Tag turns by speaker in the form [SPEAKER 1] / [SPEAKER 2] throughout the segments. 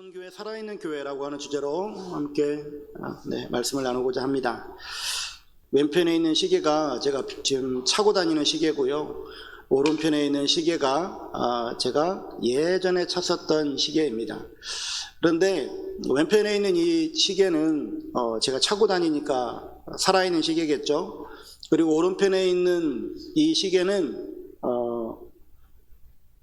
[SPEAKER 1] 가정교회 살아있는 교회라고 하는 주제로 함께 말씀을 나누고자 합니다. 왼편에 있는 시계가 제가 지금 차고 다니는 시계고요. 오른편에 있는 시계가 제가 예전에 찼었던 시계입니다. 그런데 왼편에 있는 이 시계는 제가 차고 다니니까 살아있는 시계겠죠. 그리고 오른편에 있는 이 시계는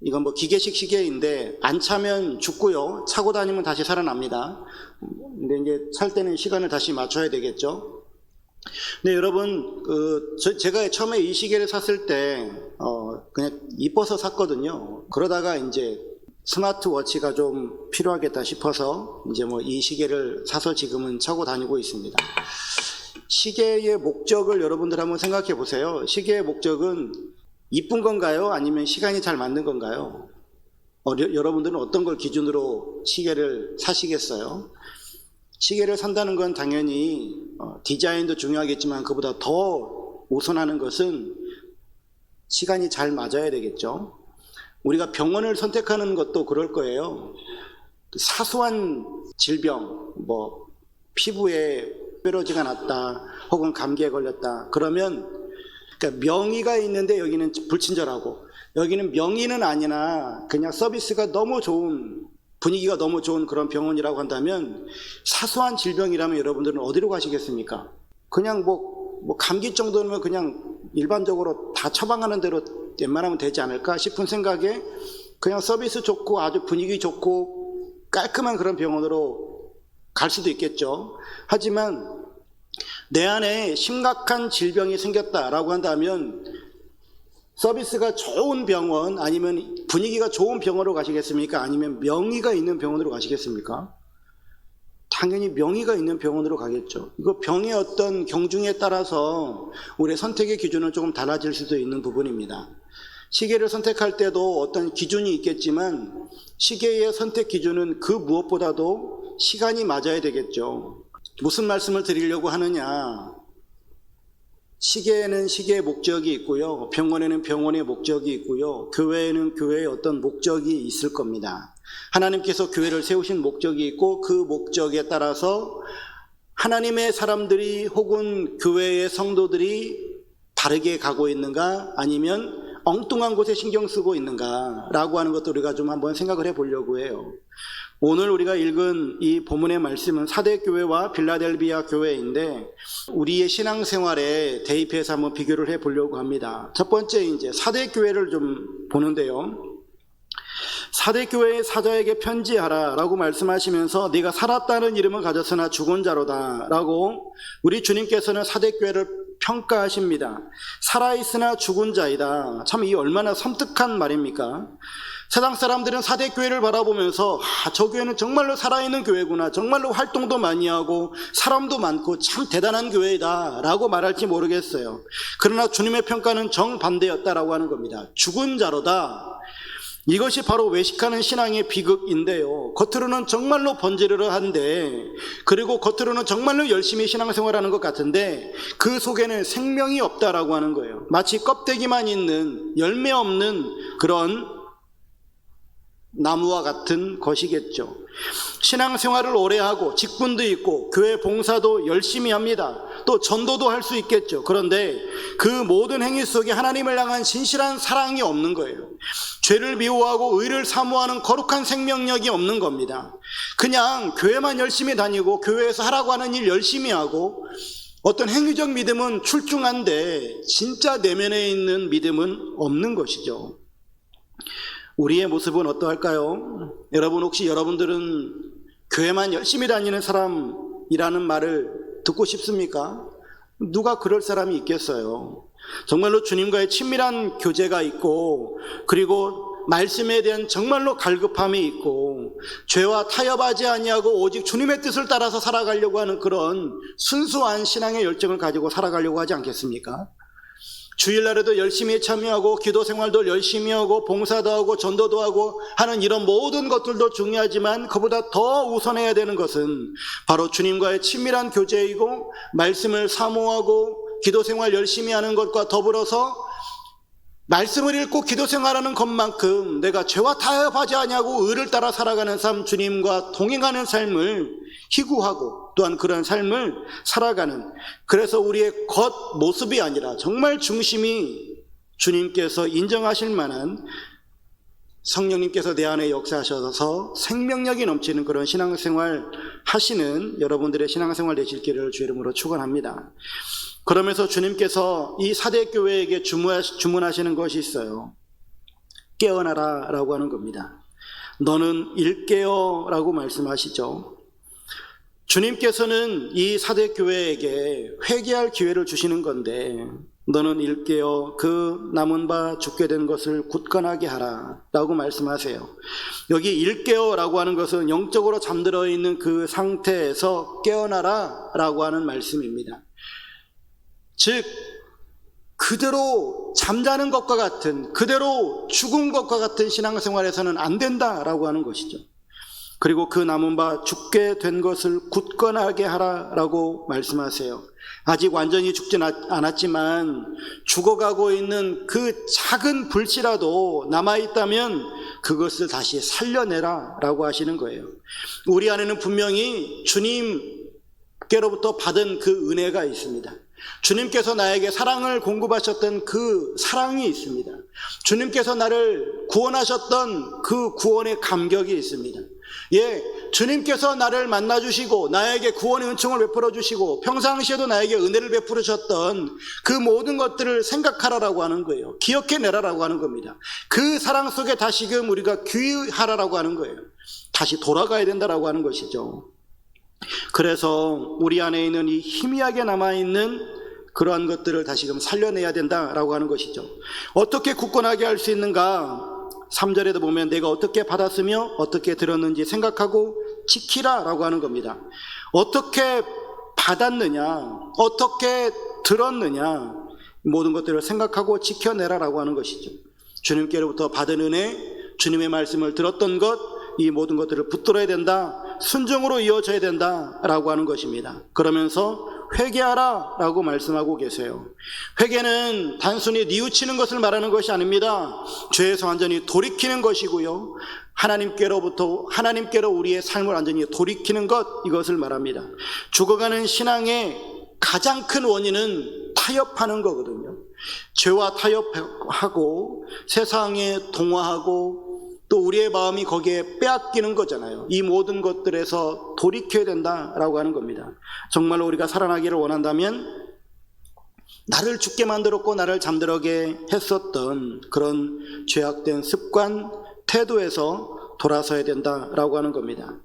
[SPEAKER 1] 이건 뭐 기계식 시계인데 안 차면 죽고요. 차고 다니면 다시 살아납니다. 근데 이제 살 때는 시간을 다시 맞춰야 되겠죠. 근데 여러분, 제가 처음에 이 시계를 샀을 때 그냥 이뻐서 샀거든요. 그러다가 이제 스마트워치가 좀 필요하겠다 싶어서 이제 뭐 이 시계를 사서 지금은 차고 다니고 있습니다. 시계의 목적을 여러분들 한번 생각해 보세요. 시계의 목적은 이쁜 건가요? 아니면 시간이 잘 맞는 건가요? 여러분들은 어떤 걸 기준으로 시계를 사시겠어요? 시계를 산다는 건 당연히 디자인도 중요하겠지만 그보다 더 우선하는 것은 시간이 잘 맞아야 되겠죠. 우리가 병원을 선택하는 것도 그럴 거예요. 사소한 질병, 뭐 피부에 뾰루지가 났다 혹은 감기에 걸렸다 그러면 그러니까 명의가 있는데 여기는 불친절하고 여기는 명의는 아니나 그냥 서비스가 너무 좋은 분위기가 너무 좋은 그런 병원이라고 한다면 사소한 질병이라면 여러분들은 어디로 가시겠습니까? 그냥 뭐 감기 정도면 그냥 일반적으로 다 처방하는 대로 웬만하면 되지 않을까 싶은 생각에 그냥 서비스 좋고 아주 분위기 좋고 깔끔한 그런 병원으로 갈 수도 있겠죠. 하지만 내 안에 심각한 질병이 생겼다라고 한다면 서비스가 좋은 병원 아니면 분위기가 좋은 병원으로 가시겠습니까? 아니면 명의가 있는 병원으로 가시겠습니까? 당연히 명의가 있는 병원으로 가겠죠. 이거 병의 어떤 경중에 따라서 우리의 선택의 기준은 조금 달라질 수도 있는 부분입니다. 시계를 선택할 때도 어떤 기준이 있겠지만 시계의 선택 기준은 그 무엇보다도 시간이 맞아야 되겠죠. 무슨 말씀을 드리려고 하느냐? 시계에는 시계의 목적이 있고요. 병원에는 병원의 목적이 있고요. 교회에는 교회의 어떤 목적이 있을 겁니다. 하나님께서 교회를 세우신 목적이 있고 그 목적에 따라서 하나님의 사람들이 혹은 교회의 성도들이 바르게 가고 있는가 아니면 엉뚱한 곳에 신경 쓰고 있는가 라고 하는 것도 우리가 좀 한번 생각을 해보려고 해요. 오늘 우리가 읽은 이 본문의 말씀은 사대교회와 빌라델비아 교회인데 우리의 신앙생활에 대입해서 한번 비교를 해보려고 합니다. 첫 번째 이제 사대교회를 좀 보는데요. 사대교회의 사자에게 편지하라 라고 말씀하시면서 네가 살았다는 이름을 가졌으나 죽은 자로다 라고 우리 주님께서는 사대교회를 평가하십니다. 살아있으나 죽은 자이다. 참 이 얼마나 섬뜩한 말입니까? 세상 사람들은 사대교회를 바라보면서 저 교회는 정말로 살아있는 교회구나, 정말로 활동도 많이 하고 사람도 많고 참 대단한 교회다 라고 말할지 모르겠어요. 그러나 주님의 평가는 정반대였다라고 하는 겁니다. 죽은 자로다. 이것이 바로 외식하는 신앙의 비극인데요. 겉으로는 정말로 번지르르한데 그리고 겉으로는 정말로 열심히 신앙생활하는 것 같은데 그 속에는 생명이 없다라고 하는 거예요. 마치 껍데기만 있는 열매 없는 그런 나무와 같은 것이겠죠. 신앙생활을 오래 하고 직분도 있고 교회 봉사도 열심히 합니다. 또 전도도 할 수 있겠죠. 그런데 그 모든 행위 속에 하나님을 향한 진실한 사랑이 없는 거예요. 죄를 미워하고 의를 사모하는 거룩한 생명력이 없는 겁니다. 그냥 교회만 열심히 다니고 교회에서 하라고 하는 일 열심히 하고 어떤 행위적 믿음은 출중한데 진짜 내면에 있는 믿음은 없는 것이죠. 우리의 모습은 어떠할까요? 여러분 혹시 여러분들은 교회만 열심히 다니는 사람이라는 말을 듣고 싶습니까? 누가 그럴 사람이 있겠어요? 정말로 주님과의 친밀한 교제가 있고 그리고 말씀에 대한 정말로 갈급함이 있고 죄와 타협하지 아니하고 오직 주님의 뜻을 따라서 살아가려고 하는 그런 순수한 신앙의 열정을 가지고 살아가려고 하지 않겠습니까? 주일날에도 열심히 참여하고 기도 생활도 열심히 하고 봉사도 하고 전도도 하고 하는 이런 모든 것들도 중요하지만 그보다 더 우선해야 되는 것은 바로 주님과의 친밀한 교제이고 말씀을 사모하고 기도 생활 열심히 하는 것과 더불어서 말씀을 읽고 기도 생활하는 것만큼 내가 죄와 타협하지 아니하고 의를 따라 살아가는 삶, 주님과 동행하는 삶을 희구하고 또한 그런 삶을 살아가는, 그래서 우리의 겉모습이 아니라 정말 중심이 주님께서 인정하실 만한 성령님께서 내 안에 역사하셔서 생명력이 넘치는 그런 신앙생활 하시는 여러분들의 신앙생활 되실 길을 주 이름으로 축원합니다. 그러면서 주님께서 이 사대교회에게 주문하시는 것이 있어요. 깨어나라 라고 하는 겁니다. 너는 일깨어 라고 말씀하시죠. 주님께서는 이 사대교회에게 회개할 기회를 주시는 건데, 너는 일깨어 그 남은 바 죽게 된 것을 굳건하게 하라 라고 말씀하세요. 여기 일깨어 라고 하는 것은 영적으로 잠들어 있는 그 상태에서 깨어나라 라고 하는 말씀입니다. 즉 그대로 잠자는 것과 같은, 그대로 죽은 것과 같은 신앙생활에서는 안 된다라고 하는 것이죠. 그리고 그 남은 바 죽게 된 것을 굳건하게 하라라고 말씀하세요. 아직 완전히 죽진 않았지만 죽어가고 있는 그 작은 불씨라도 남아있다면 그것을 다시 살려내라 라고 하시는 거예요. 우리 안에는 분명히 주님께로부터 받은 그 은혜가 있습니다. 주님께서 나에게 사랑을 공급하셨던 그 사랑이 있습니다. 주님께서 나를 구원하셨던 그 구원의 감격이 있습니다. 주님께서 나를 만나주시고 나에게 구원의 은총을 베풀어 주시고 평상시에도 나에게 은혜를 베풀으셨던 그 모든 것들을 생각하라라고 하는 거예요. 기억해내라라고 하는 겁니다. 그 사랑 속에 다시금 우리가 귀하라라고 하는 거예요. 다시 돌아가야 된다라고 하는 것이죠. 그래서 우리 안에 있는 이 희미하게 남아있는 그러한 것들을 다시금 살려내야 된다라고 하는 것이죠. 어떻게 굳건하게 할 수 있는가? 3절에도 보면 내가 어떻게 받았으며 어떻게 들었는지 생각하고 지키라 라고 하는 겁니다. 어떻게 받았느냐, 어떻게 들었느냐, 모든 것들을 생각하고 지켜내라 라고 하는 것이죠. 주님께로부터 받은 은혜, 주님의 말씀을 들었던 것, 이 모든 것들을 붙들어야 된다, 순종으로 이어져야 된다 라고 하는 것입니다. 그러면서 회개하라 라고 말씀하고 계세요. 회개는 단순히 뉘우치는 것을 말하는 것이 아닙니다. 죄에서 완전히 돌이키는 것이고요, 하나님께로 우리의 삶을 완전히 돌이키는 것, 이것을 말합니다. 죽어가는 신앙의 가장 큰 원인은 타협하는 거거든요. 죄와 타협하고 세상에 동화하고 또 우리의 마음이 거기에 빼앗기는 거잖아요. 이 모든 것들에서 돌이켜야 된다라고 하는 겁니다. 정말로 우리가 살아나기를 원한다면 나를 죽게 만들었고 나를 잠들게 했었던 그런 죄악된 습관, 태도에서 돌아서야 된다라고 하는 겁니다.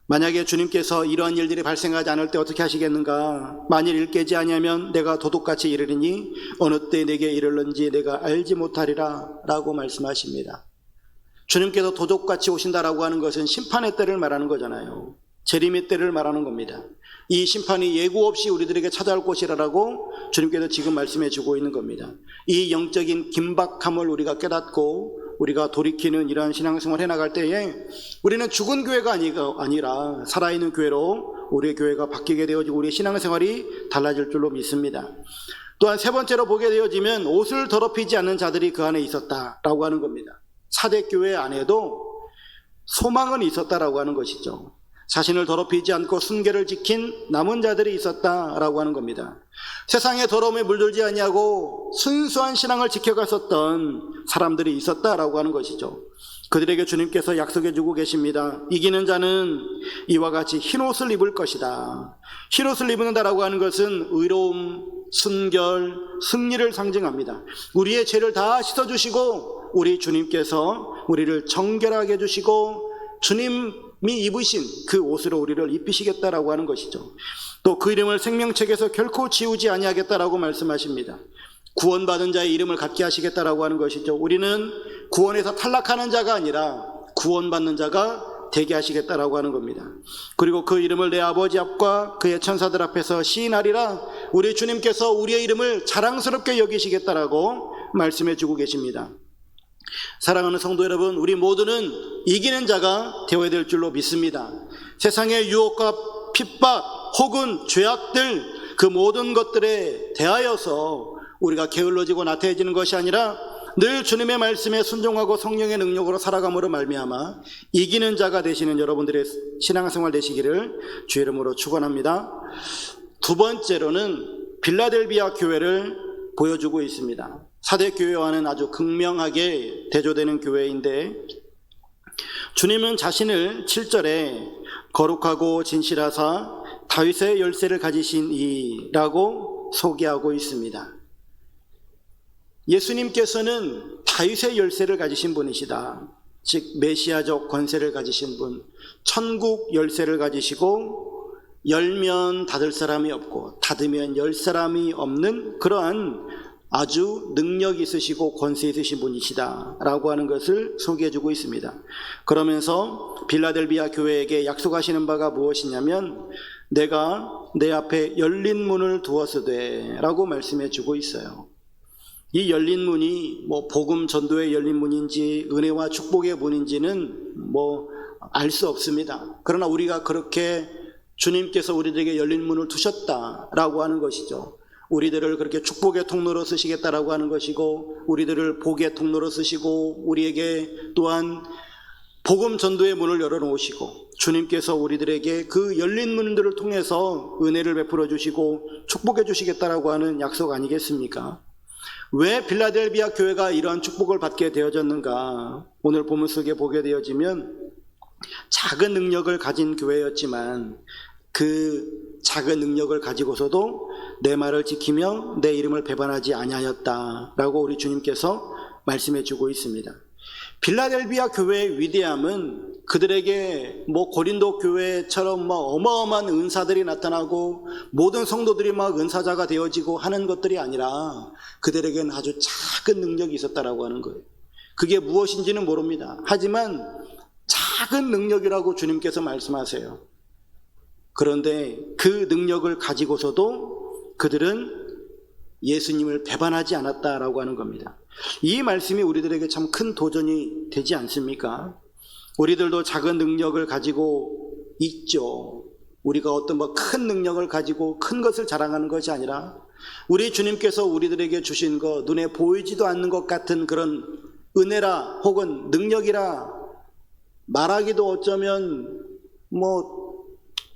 [SPEAKER 1] 만약에 주님께서 이러한 일들이 발생하지 않을 때 어떻게 하시겠는가? 만일 일깨지 아니하면 내가 도둑같이 이르리니 어느 때 내게 이르는지 내가 알지 못하리라 라고 말씀하십니다. 주님께서 도둑같이 오신다라고 하는 것은 심판의 때를 말하는 거잖아요. 재림의 때를 말하는 겁니다. 이 심판이 예고 없이 우리들에게 찾아올 것이라고 주님께서 지금 말씀해 주고 있는 겁니다. 이 영적인 긴박함을 우리가 깨닫고 우리가 돌이키는 이러한 신앙생활을 해나갈 때에 우리는 죽은 교회가 아니라 살아있는 교회로 우리의 교회가 바뀌게 되어지고 우리의 신앙생활이 달라질 줄로 믿습니다. 또한 세 번째로 보게 되어지면 옷을 더럽히지 않는 자들이 그 안에 있었다라고 하는 겁니다. 사대교회 안에도 소망은 있었다라고 하는 것이죠. 자신을 더럽히지 않고 순결을 지킨 남은 자들이 있었다라고 하는 겁니다. 세상의 더러움에 물들지 아니하고 순수한 신앙을 지켜갔었던 사람들이 있었다라고 하는 것이죠. 그들에게 주님께서 약속해 주고 계십니다. 이기는 자는 이와 같이 흰옷을 입을 것이다. 흰옷을 입는다라고 하는 것은 의로움, 순결, 승리를 상징합니다. 우리의 죄를 다 씻어주시고 우리 주님께서 우리를 정결하게 해주시고 주님이 입으신 그 옷으로 우리를 입히시겠다라고 하는 것이죠. 또 그 이름을 생명책에서 결코 지우지 아니하겠다라고 말씀하십니다. 구원받은 자의 이름을 갖게 하시겠다라고 하는 것이죠. 우리는 구원에서 탈락하는 자가 아니라 구원받는 자가 되게 하시겠다라고 하는 겁니다. 그리고 그 이름을 내 아버지 앞과 그의 천사들 앞에서 시인하리라. 우리 주님께서 우리의 이름을 자랑스럽게 여기시겠다라고 말씀해 주고 계십니다. 사랑하는 성도 여러분, 우리 모두는 이기는 자가 되어야 될 줄로 믿습니다. 세상의 유혹과 핍박 혹은 죄악들, 그 모든 것들에 대하여서 우리가 게을러지고 나태해지는 것이 아니라 늘 주님의 말씀에 순종하고 성령의 능력으로 살아감으로 말미암아 이기는 자가 되시는 여러분들의 신앙생활 되시기를 주의 이름으로 축원합니다. 두 번째로는 빌라델비아 교회를 보여주고 있습니다. 사대 교회와는 아주 극명하게 대조되는 교회인데, 주님은 자신을 7절에 거룩하고 진실하사 다윗의 열쇠를 가지신 이라고 소개하고 있습니다. 예수님께서는 다윗의 열쇠를 가지신 분이시다. 즉 메시아적 권세를 가지신 분, 천국 열쇠를 가지시고 열면 닫을 사람이 없고 닫으면 열 사람이 없는 그러한 아주 능력 있으시고 권세 있으신 분이시다 라고 하는 것을 소개해주고 있습니다. 그러면서 빌라델비아 교회에게 약속하시는 바가 무엇이냐면, 내가 내 앞에 열린 문을 두었으되 라고 말씀해주고 있어요. 이 열린 문이 복음 전도의 열린 문인지 은혜와 축복의 문인지는 알 수 없습니다. 그러나 우리가 그렇게 주님께서 우리들에게 열린 문을 두셨다라고 하는 것이죠. 우리들을 그렇게 축복의 통로로 쓰시겠다라고 하는 것이고, 우리들을 복의 통로로 쓰시고, 우리에게 또한 복음 전도의 문을 열어놓으시고, 주님께서 우리들에게 그 열린 문들을 통해서 은혜를 베풀어 주시고 축복해 주시겠다라고 하는 약속 아니겠습니까? 왜 빌라델비아 교회가 이러한 축복을 받게 되어졌는가? 오늘 본문 속에 보게 되어지면, 작은 능력을 가진 교회였지만 그 작은 능력을 가지고서도 내 말을 지키며 내 이름을 배반하지 아니하였다라고 우리 주님께서 말씀해 주고 있습니다. 빌라델비아 교회의 위대함은 그들에게 고린도 교회처럼 어마어마한 은사들이 나타나고 모든 성도들이 은사자가 되어지고 하는 것들이 아니라 그들에게는 아주 작은 능력이 있었다라고 하는 거예요. 그게 무엇인지는 모릅니다. 하지만 작은 능력이라고 주님께서 말씀하세요. 그런데 그 능력을 가지고서도 그들은 예수님을 배반하지 않았다라고 하는 겁니다. 이 말씀이 우리들에게 참 큰 도전이 되지 않습니까? 우리들도 작은 능력을 가지고 있죠. 우리가 어떤 큰 능력을 가지고 큰 것을 자랑하는 것이 아니라, 우리 주님께서 우리들에게 주신 것, 눈에 보이지도 않는 것 같은 그런 은혜라 혹은 능력이라 말하기도 어쩌면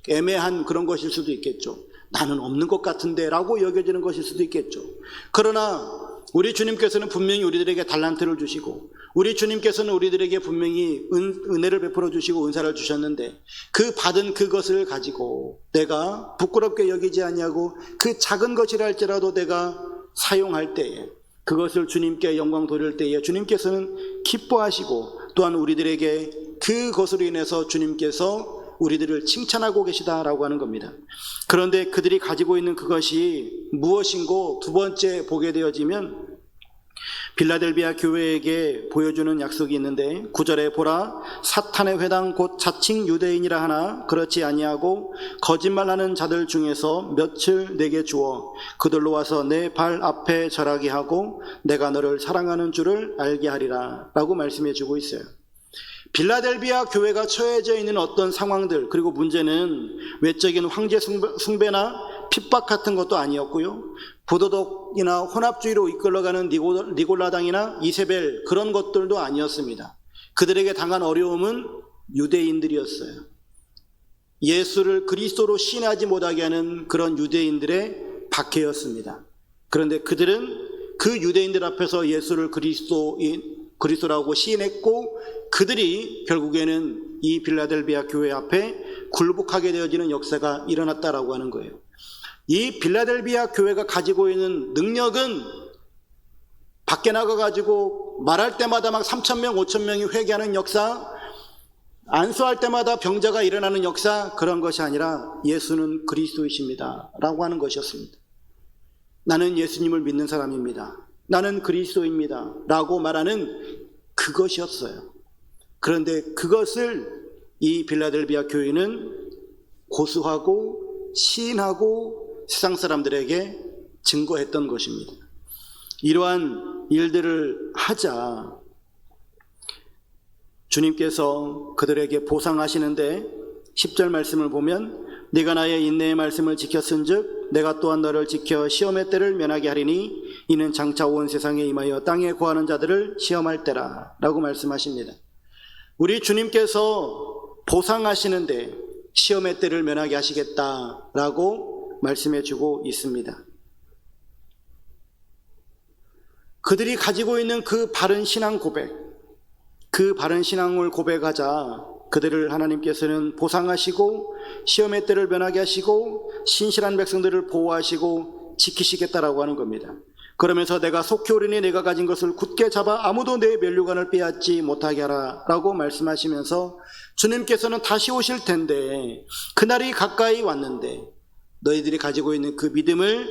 [SPEAKER 1] 애매한 그런 것일 수도 있겠죠. 나는 없는 것 같은데 라고 여겨지는 것일 수도 있겠죠. 그러나 우리 주님께서는 분명히 우리들에게 달란트를 주시고, 우리 주님께서는 우리들에게 분명히 은혜를 베풀어 주시고 은사를 주셨는데, 그 받은 그것을 가지고 내가 부끄럽게 여기지 아니하고 그 작은 것이라 할지라도 내가 사용할 때에, 그것을 주님께 영광 돌릴 때에 주님께서는 기뻐하시고, 또한 우리들에게 그것으로 인해서 주님께서 우리들을 칭찬하고 계시다라고 하는 겁니다. 그런데 그들이 가지고 있는 그것이 무엇인고 두 번째 보게 되어지면, 빌라델비아 교회에게 보여주는 약속이 있는데, 9절에 보라, 사탄의 회당 곧 자칭 유대인이라 하나 그렇지 아니하고 거짓말하는 자들 중에서 몇을 내게 주어 그들로 와서 내 발 앞에 절하게 하고 내가 너를 사랑하는 줄을 알게 하리라 라고 말씀해 주고 있어요. 빌라델비아 교회가 처해져 있는 어떤 상황들, 그리고 문제는 외적인 황제 숭배나 핍박 같은 것도 아니었고요, 부도덕이나 혼합주의로 이끌어가는 니골라당이나 이세벨 그런 것들도 아니었습니다. 그들에게 당한 어려움은 유대인들이었어요. 예수를 그리스도로 시인하지 못하게 하는 그런 유대인들의 박해였습니다. 그런데 그들은 그 유대인들 앞에서 예수를 그리스도라고 시인했고, 그들이 결국에는 이 빌라델비아 교회 앞에 굴복하게 되어지는 역사가 일어났다라고 하는 거예요. 이 빌라델비아 교회가 가지고 있는 능력은 밖에 나가가지고 말할 때마다 3,000명, 5,000명이 회개하는 역사, 안수할 때마다 병자가 일어나는 역사, 그런 것이 아니라 예수는 그리스도이십니다 라고 하는 것이었습니다. 나는 예수님을 믿는 사람입니다, 나는 그리스도입니다 라고 말하는 그것이었어요. 그런데 그것을 이 빌라델비아 교회는 고수하고 시인하고 세상 사람들에게 증거했던 것입니다. 이러한 일들을 하자 주님께서 그들에게 보상하시는데, 10절 말씀을 보면 네가 나의 인내의 말씀을 지켰은즉 내가 또한 너를 지켜 시험의 때를 면하게 하리니 이는 장차 온 세상에 임하여 땅에 거하는 자들을 시험할 때라 라고 말씀하십니다. 우리 주님께서 보상하시는데 시험의 때를 면하게 하시겠다라고 말씀해 주고 있습니다. 그들이 가지고 있는 그 바른 신앙 고백, 그 바른 신앙을 고백하자 그들을 하나님께서는 보상하시고 시험의 때를 면하게 하시고 신실한 백성들을 보호하시고 지키시겠다라고 하는 겁니다. 그러면서 내가 속히 오르니 내가 가진 것을 굳게 잡아 아무도 내 면류관을 빼앗지 못하게 하라 라고 말씀하시면서 주님께서는 다시 오실 텐데 그날이 가까이 왔는데 너희들이 가지고 있는 그 믿음을,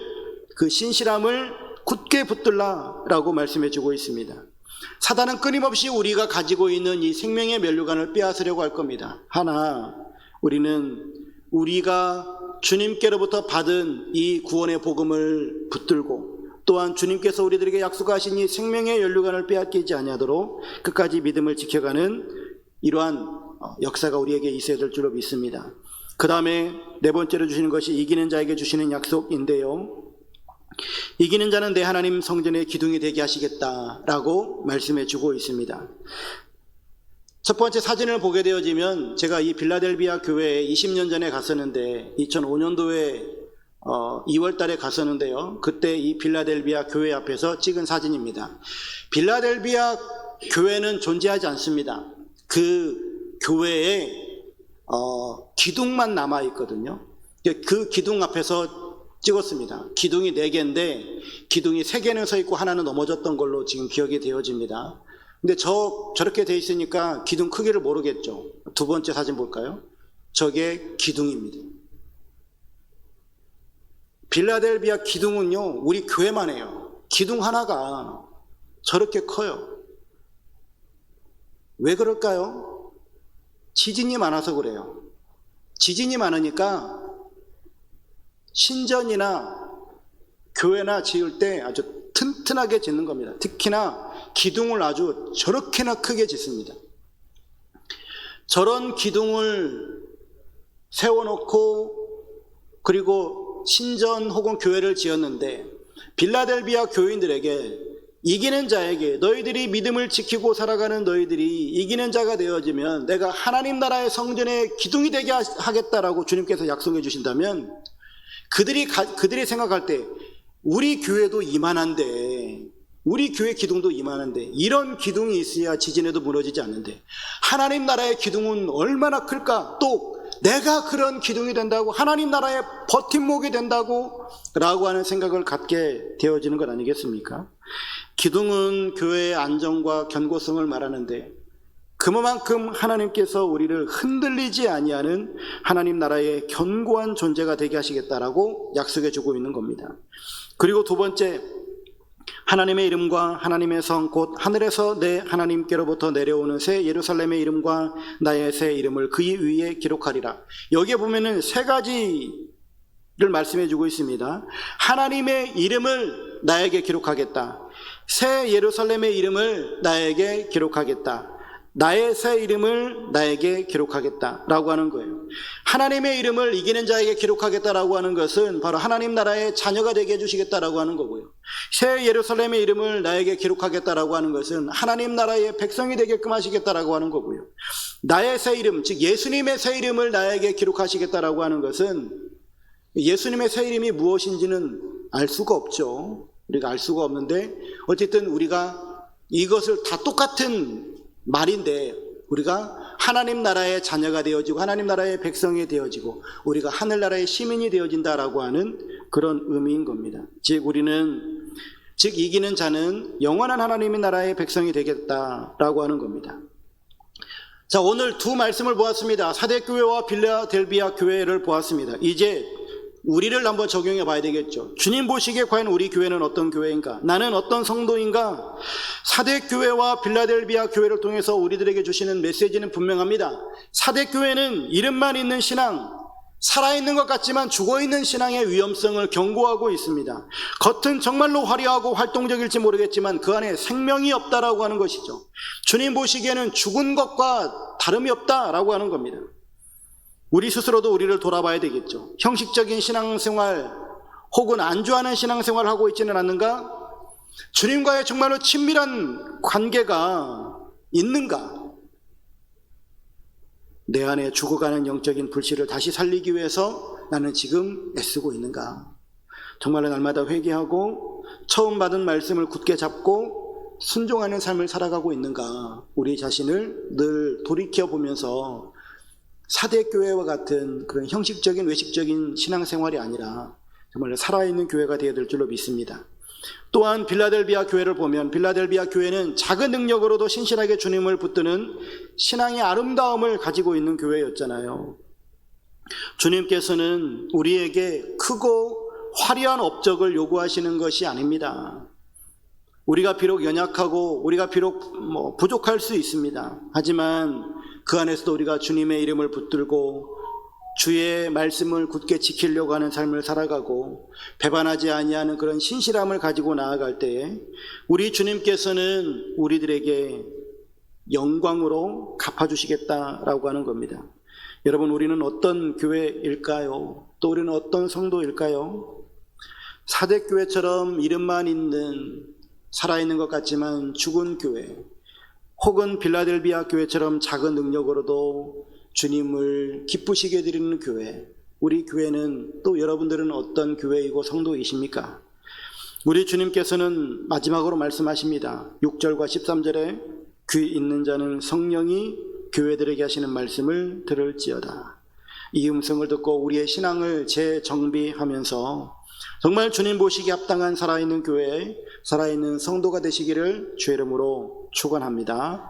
[SPEAKER 1] 그 신실함을 굳게 붙들라 라고 말씀해 주고 있습니다. 사단은 끊임없이 우리가 가지고 있는 이 생명의 면류관을 빼앗으려고 할 겁니다. 하나 우리는 우리가 주님께로부터 받은 이 구원의 복음을 붙들고 또한 주님께서 우리들에게 약속하신 이 생명의 면류관을 빼앗기지 아니하도록 끝까지 믿음을 지켜가는 이러한 역사가 우리에게 있어야 될 줄로 믿습니다. 그 다음에 네 번째로 주시는 것이 이기는 자에게 주시는 약속인데요, 이기는 자는 내 하나님 성전의 기둥이 되게 하시겠다라고 말씀해 주고 있습니다. 첫 번째 사진을 보게 되어지면 제가 이 빌라델비아 교회에 20년 전에 갔었는데 2005년도에 2월 달에 갔었는데요, 그때 이 빌라델비아 교회 앞에서 찍은 사진입니다. 빌라델비아 교회는 존재하지 않습니다. 그 교회에 기둥만 남아 있거든요. 그 기둥 앞에서 찍었습니다. 기둥이 4개인데 기둥이 3개는 서 있고 하나는 넘어졌던 걸로 지금 기억이 되어집니다. 근데 저렇게 돼 있으니까 기둥 크기를 모르겠죠. 두 번째 사진 볼까요? 저게 기둥입니다. 빌라델비아 기둥은요, 우리 교회만 해요. 기둥 하나가 저렇게 커요. 왜 그럴까요? 지진이 많아서 그래요. 지진이 많으니까 신전이나 교회나 지을 때 아주 튼튼하게 짓는 겁니다. 특히나 기둥을 아주 저렇게나 크게 짓습니다. 저런 기둥을 세워놓고 그리고 신전 혹은 교회를 지었는데 빌라델비아 교인들에게 이기는 자에게, 너희들이 믿음을 지키고 살아가는 너희들이 이기는 자가 되어지면 내가 하나님 나라의 성전의 기둥이 되게 하겠다라고 주님께서 약속해 주신다면 그들이 생각할 때 우리 교회도 이만한데, 우리 교회 기둥도 이만한데 이런 기둥이 있어야 지진에도 무너지지 않는데 하나님 나라의 기둥은 얼마나 클까? 또 내가 그런 기둥이 된다고, 하나님 나라의 버팀목이 된다고 라고 하는 생각을 갖게 되어지는 것 아니겠습니까? 기둥은 교회의 안정과 견고성을 말하는데 그만큼 하나님께서 우리를 흔들리지 아니하는 하나님 나라의 견고한 존재가 되게 하시겠다라고 약속해 주고 있는 겁니다. 그리고 두 번째, 하나님의 이름과 하나님의 성 곧 하늘에서 내 하나님께로부터 내려오는 새 예루살렘의 이름과 나의 새 이름을 그 위에 기록하리라. 여기에 보면은 세 가지를 말씀해 주고 있습니다. 하나님의 이름을 나에게 기록하겠다. 새 예루살렘의 이름을 나에게 기록하겠다. 나의 새 이름을 나에게 기록하겠다라고 하는 거예요. 하나님의 이름을 이기는 자에게 기록하겠다라고 하는 것은 바로 하나님 나라의 자녀가 되게 해주시겠다라고 하는 거고요. 새 예루살렘의 이름을 나에게 기록하겠다라고 하는 것은 하나님 나라의 백성이 되게끔 하시겠다라고 하는 거고요. 나의 새 이름, 즉 예수님의 새 이름을 나에게 기록하시겠다라고 하는 것은 예수님의 새 이름이 무엇인지는 알 수가 없죠. 우리가 알 수가 없는데 어쨌든 우리가 이것을 다 똑같은 말인데 우리가 하나님 나라의 자녀가 되어지고 하나님 나라의 백성이 되어지고 우리가 하늘나라의 시민이 되어진다라고 하는 그런 의미인 겁니다. 즉 이기는 자는 영원한 하나님의 나라의 백성이 되겠다라고 하는 겁니다. 자, 오늘 두 말씀을 보았습니다. 사대교회와 빌라델비아 교회를 보았습니다. 이제 우리를 한번 적용해 봐야 되겠죠. 주님 보시기에 과연 우리 교회는 어떤 교회인가? 나는 어떤 성도인가? 사대교회와 빌라델비아 교회를 통해서 우리들에게 주시는 메시지는 분명합니다. 사대교회는 이름만 있는 신앙, 살아있는 것 같지만 죽어있는 신앙의 위험성을 경고하고 있습니다. 겉은 정말로 화려하고 활동적일지 모르겠지만 그 안에 생명이 없다라고 하는 것이죠. 주님 보시기에는 죽은 것과 다름이 없다라고 하는 겁니다. 우리 스스로도 우리를 돌아봐야 되겠죠. 형식적인 신앙생활 혹은 안주하는 신앙생활을 하고 있지는 않는가? 주님과의 정말로 친밀한 관계가 있는가? 내 안에 죽어가는 영적인 불씨를 다시 살리기 위해서 나는 지금 애쓰고 있는가? 정말로 날마다 회개하고 처음 받은 말씀을 굳게 잡고 순종하는 삶을 살아가고 있는가? 우리 자신을 늘 돌이켜보면서 사대교회와 같은 그런 형식적인 외식적인 신앙생활이 아니라 정말 살아있는 교회가 되어야 될 줄로 믿습니다. 또한 빌라델비아 교회를 보면 빌라델비아 교회는 작은 능력으로도 신실하게 주님을 붙드는 신앙의 아름다움을 가지고 있는 교회였잖아요. 주님께서는 우리에게 크고 화려한 업적을 요구하시는 것이 아닙니다. 우리가 비록 연약하고 우리가 비록 부족할 수 있습니다. 하지만 그 안에서도 우리가 주님의 이름을 붙들고 주의 말씀을 굳게 지키려고 하는 삶을 살아가고 배반하지 아니하는 그런 신실함을 가지고 나아갈 때에 우리 주님께서는 우리들에게 영광으로 갚아주시겠다라고 하는 겁니다. 여러분, 우리는 어떤 교회일까요? 또 우리는 어떤 성도일까요? 사대교회처럼 이름만 있는 살아있는 것 같지만 죽은 교회, 혹은 빌라델비아 교회처럼 작은 능력으로도 주님을 기쁘시게 드리는 교회, 우리 교회는 또 여러분들은 어떤 교회이고 성도이십니까? 우리 주님께서는 마지막으로 말씀하십니다. 6절과 13절에 귀 있는 자는 성령이 교회들에게 하시는 말씀을 들을지어다. 이 음성을 듣고 우리의 신앙을 재정비하면서 정말 주님 보시기에 합당한 살아있는 교회, 살아있는 성도가 되시기를 주의 이름으로 축원합니다.